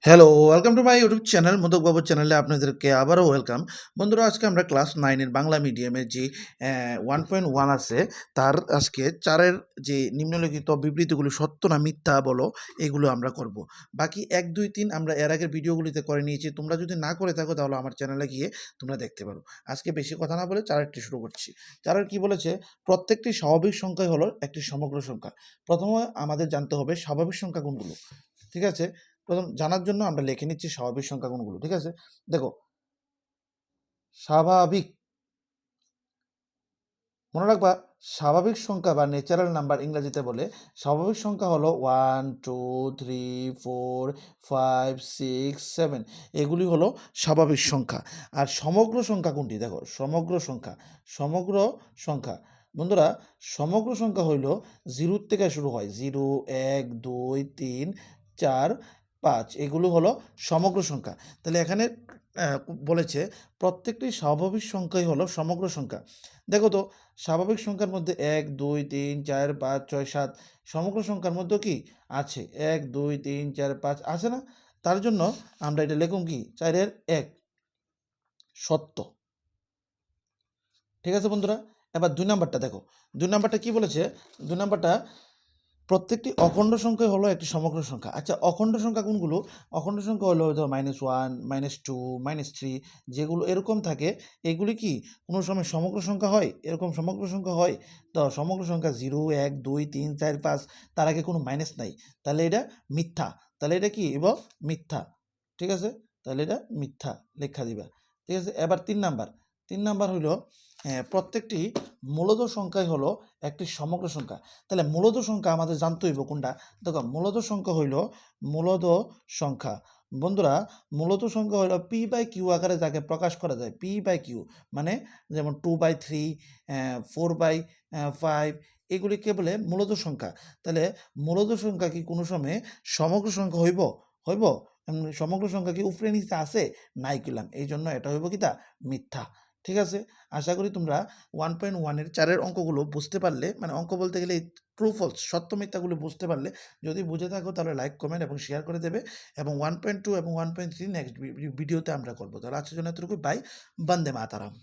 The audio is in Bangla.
Hello, welcome to my YouTube channel modak বাবুর চ্যানেলে আপনাদেরকে আবারও ওয়েলকাম। বন্ধুরা, আজকে আমরা ক্লাস 9 এর বাংলা মিডিয়ামের যে 1.1 আছে, তার আজকে 4 এর যে নিম্নলিখিত বিবৃতিগুলো সত্য না মিথ্যা বলো, এগুলো আমরা করব। বাকি 1, 2, 3 আমরা এর আগের ভিডিওগুলিতে করে নিয়েছি। তোমরা যদি না করে থাকো তাহলে আমার চ্যানেলে গিয়ে তোমরা দেখতে পারো। আজকে বেশি কথা না বলে 4 এরটি শুরু করছি। 4 এর কি বলেছে? প্রত্যেকটি স্বাভাবিক সংখ্যাই হলো একটি সমগ্র সংখ্যা। প্রথমে আমাদের জানতে হবে স্বাভাবিক সংখ্যা কোনগুলো। ঠিক আছে? প্রথম জানার জন্য আমরা লিখে নিচ্ছি স্বাভাবিক সংখ্যা কোনগুলো। ঠিক আছে? দেখো, স্বাভাবিক, মনে রাখবা, স্বাভাবিক সংখ্যা বা ন্যাচারাল নাম্বার ইংরেজিতে বলে। স্বাভাবিক সংখ্যা হলো 1, 2, 3, 4, 5, 6, 7, এগুলি হলো স্বাভাবিক সংখ্যা। আর সমগ্র সংখ্যা কোনটি? দেখো, সমগ্র সংখ্যা, সমগ্র সংখ্যা, বন্ধুরা, সমগ্র সংখ্যা হইল 0 থেকে শুরু হয়। 0, 1, 2, 3, 4, 5, এগুলো হলো সমগ্র সংখ্যা। তাহলে এখানে বলেছে প্রত্যেকটি স্বাভাবিক সংখ্যাই হলো সমগ্র সংখ্যা। দেখো তো, স্বাভাবিক সংখ্যার মধ্যে 1, 2, 3, 4, 5, 6, 7, সমগ্র সংখ্যার মধ্যে কি আছে? 1, 2, 3, 4, 5 আছে না? তার জন্য আমরা এটা লিখুম কি 4 এর 1 সত্য। ঠিক আছে বন্ধুরা? এবার 2 নাম্বারটা দেখো। 2 নাম্বারটা কি বলেছে? 2 নাম্বারটা প্রত্যেকটি অখণ্ড সংখ্যাই হলো একটি সমগ্র সংখ্যা। আচ্ছা, অখণ্ড সংখ্যা কোনগুলো? অখণ্ড সংখ্যা হলো ধরো -1, -2, -3, যেগুলো এরকম থাকে, এগুলি কি কোনো সময় সমগ্র সংখ্যা হয়? এরকম সমগ্র সংখ্যা হয়? তো সমগ্র সংখ্যা 0, 1, 2, 3, 4, 5, তার আগে কোনো মাইনাস নাই। তাহলে এটা মিথ্যা। তাহলে এটা কি? মিথ্যা। ঠিক আছে? তাহলে এটা মিথ্যা লেখা দিবা। ঠিক আছে? এবার 3 নাম্বার। 3 নাম্বার হইল প্রত্যেকটি মূলদ সংখ্যাই হলো একটি সমগ্র সংখ্যা। তাহলে মূলদ সংখ্যা আমাদের জানতে হইব কোনটা? দেখো, মূলদ সংখ্যা হইল মূলদ সংখ্যা। বন্ধুরা, মূলদ সংখ্যা হইল p/q আকারে যাকে প্রকাশ করা যায়। p/q মানে যেমন 2/3, 4/5, এগুলিকে বলে মূলদ সংখ্যা। তাহলে মূলদ সংখ্যা কি কোনো সময়ে সমগ্র সংখ্যা হইব? হইব? সমগ্র সংখ্যা কি উপরে নিচে আছে? নাই কইলাম। এই জন্য এটা হইব কিতা? মিথ্যা। ঠিক আছে? আশা করি তোমরা 1.1 এর 4 এর অঙ্কগুলো বুঝতে পারলে, মানে অঙ্ক বলতে গেলে ট্রু ফলস সত্য মিথ্যাগুলো বুঝতে পারলে। যদি বুঝে থাকো তাহলে লাইক, কমেন্ট এবং শেয়ার করে দেবে। এবং 1.2 এবং 1.3 নেক্সট ভিডিওতে আমরা করব। তাহলে আজকের জন্য এতটুকুই। বাই। বন্দে মাতারাম।